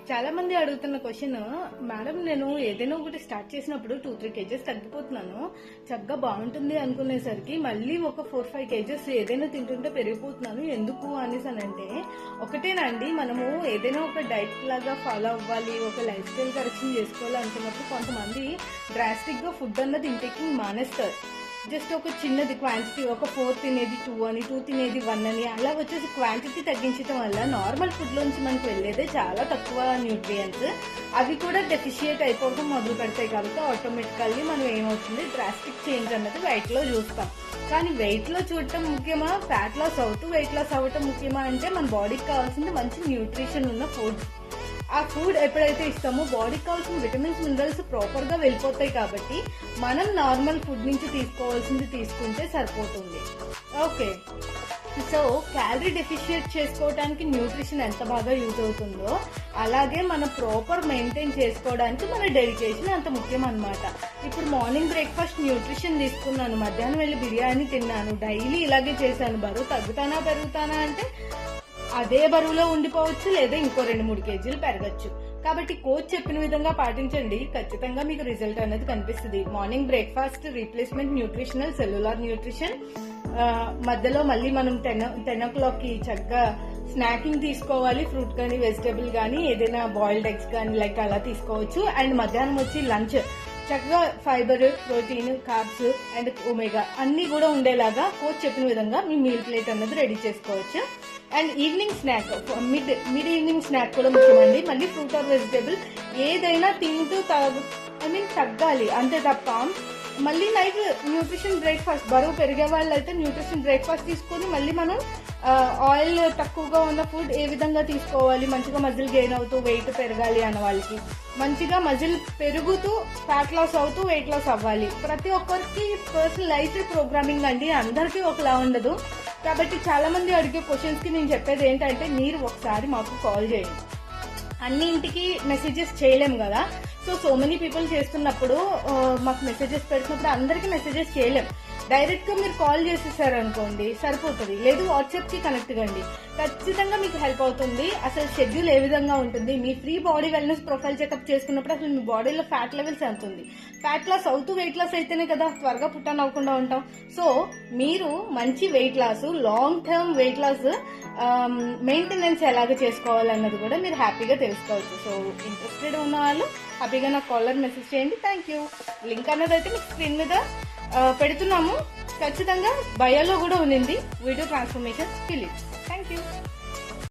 చాలా మంది అడుగుతున్న క్వశ్చన్, మేడం నేను ఏదైనా ఒకటి స్టార్ట్ చేసినప్పుడు 2-3 కేజెస్ తగ్గిపోతున్నాను, చక్కగా బాగుంటుంది అనుకునేసరికి మళ్ళీ ఒక 4-5 కేజెస్ ఏదైనా తింటుంటే పెరిగిపోతున్నాను, ఎందుకు అనేసి అని అంటే, ఒకటేనండి, మనము ఏదైనా ఒక డైట్ లాగా ఫాలో అవ్వాలి, ఒక లైఫ్ స్టైల్ కరెక్షన్ చేసుకోవాలి అనుకున్నప్పుడు కొంతమంది డ్రాస్టిక్ గా ఫుడ్ అన్నది ఇంటేకింగ్ మానేస్తారు. జస్ట్ ఒక చిన్నది క్వాంటిటీ, ఒక 4 తినేది 2 అని, 2 తినేది 1 అని, అలా వచ్చేసి క్వాంటిటీ తగ్గించడం వల్ల నార్మల్ ఫుడ్ లోంచి మనకు వెళ్ళేదే చాలా తక్కువ న్యూట్రియన్స్, అవి కూడా డెఫిషియేట్ అయిపోవడం మొదలు పెడతాయి. కాబట్టి ఆటోమేటికల్లీ మనం ఏమవుతుంది, డ్రాస్టిక్ చేంజ్ అన్నది వెయిట్ లో చూస్తాం. కానీ వెయిట్ లో చూడటం ముఖ్యమా, ఫ్యాట్ లాస్ అవుతూ వెయిట్ లాస్ అవ్వటం ముఖ్యమా అంటే, మన బాడీకి కావాల్సింది మంచి న్యూట్రిషన్ ఉన్న ఫుడ్. ఆ ఫుడ్ ఎప్పుడైతే ఇస్తామో బాడీకి కావాల్సిన విటమిన్స్ మినరల్స్ ప్రాపర్ గా వెళ్ళిపోతాయి. కాబట్టి మనం నార్మల్ ఫుడ్ నుంచి తీసుకోవాల్సింది తీసుకుంటే సరిపోతుంది. ఓకే, సో క్యాలరీ డెఫిషియేట్ చేసుకోవడానికి న్యూట్రిషన్ ఎంత బాగా యూజ్ అవుతుందో, అలాగే మనం ప్రాపర్ మెయింటైన్ చేసుకోవడానికి మన డెడికేషన్ అంత ముఖ్యం అన్నమాట. ఇప్పుడు మార్నింగ్ బ్రేక్ఫాస్ట్ న్యూట్రిషన్ తీసుకున్నాను, మధ్యాహ్నం వెళ్ళి బిర్యానీ తిన్నాను, డైలీ ఇలాగే చేశాను, బరువు తగ్గుతానా పెరుగుతానా అంటే అదే బరువులో ఉండిపోవచ్చు, లేదా ఇంకో 2-3 కేజీలు పెరగచ్చు. కాబట్టి కోచ్ చెప్పిన విధంగా పాటించండి, ఖచ్చితంగా మీకు రిజల్ట్ అనేది కనిపిస్తుంది. Morning breakfast replacement nutritional cellular nutrition, మధ్యలో మళ్ళీ మనం 10 o'clock కి చక్కగా స్నాకింగ్ తీసుకోవాలి, ఫ్రూట్ కానీ వెజిటేబుల్ కానీ ఏదైనా బాయిల్డ్ ఎగ్స్ కానీ లైక్ అలా తీసుకోవచ్చు. అండ్ మధ్యాహ్నం వచ్చి లంచ్ చక్కగా fibre, protein, carbs and omega అన్ని కూడా ఉండేలాగా కోచ్ చెప్పిన విధంగా మీ మీల్ ప్లేట్ అన్నది రెడీ చేసుకోవచ్చు. And evening snack, mid evening snack కూడా ముఖ్యమండి. మళ్ళీ ఫ్రూట్ ఆర్ వెజిటేబుల్ ఏదైనా తింటూ తగ్గాలి అంతే తప్ప మళ్ళీ నైట్ న్యూట్రిషన్ బ్రేక్ఫాస్ట్, బరువు పెరిగే వాళ్ళు అయితే న్యూట్రిషన్ బ్రేక్ఫాస్ట్ తీసుకొని మళ్ళీ మనం ఆయిల్ తక్కువగా ఉన్న ఫుడ్ ఏ విధంగా తీసుకోవాలి, మంచిగా మజిల్ గెయిన్ అవుతూ వెయిట్ పెరగాలి అన్న వాళ్ళకి మంచిగా మజిల్ పెరుగుతూ ఫ్యాట్ లాస్ అవుతూ వెయిట్ లాస్ అవ్వాలి. ప్రతి ఒక్కరికి పర్సనలైజ్డ్ ప్రోగ్రామింగ్ అండి, అందరికీ ఒకలా ఉండదు. కాబట్టి చాలా మంది అడిగే క్వశ్చన్స్ కి నేను చెప్పేది ఏంటంటే, మీరు ఒకసారి మాకు కాల్ చేయండి. అన్నింటికి మెసేజెస్ చేయలేము కదా, సో మెనీ పీపుల్ చేస్తున్నప్పుడు మాకు మెసేజెస్ పెడుతున్నప్పుడు అందరికి మెసేజెస్ చేయలేము. డైరెక్ట్ గా మీరు కాల్ చేసేసారు అనుకోండి సరిపోతుంది, లేదు వాట్సాప్ కి కనెక్ట్ కండి, ఖచ్చితంగా మీకు హెల్ప్ అవుతుంది. అసలు షెడ్యూల్ ఏ విధంగా ఉంటుంది, మీ free body wellness profile checkup చేసుకున్నప్పుడు అసలు మీ బాడీలో ఫ్యాట్ లెవెల్స్ ఎంత ఉంది, ఫ్యాట్ లాస్ అవుతూ వెయిట్ లాస్ అయితేనే కదా త్వరగా పుట్టాన్ అవ్వకుండా ఉంటాం. సో మీరు మంచి weight loss, long term weight loss maintenance ఎలాగ చేసుకోవాలన్నది కూడా మీరు హ్యాపీగా తెలుసుకోవచ్చు. సో ఇంట్రెస్టెడ్ ఉన్న వాళ్ళు హ్యాపీగా నాకు కాలర్ మెసేజ్ చేయండి. Thank you. లింక్ అన్నది అయితే మీకు స్క్రీన్ మీద పెడుతున్నాము. ఖచ్చితంగా బయోలో కూడా ఉంది video transformation Philips. Thank you.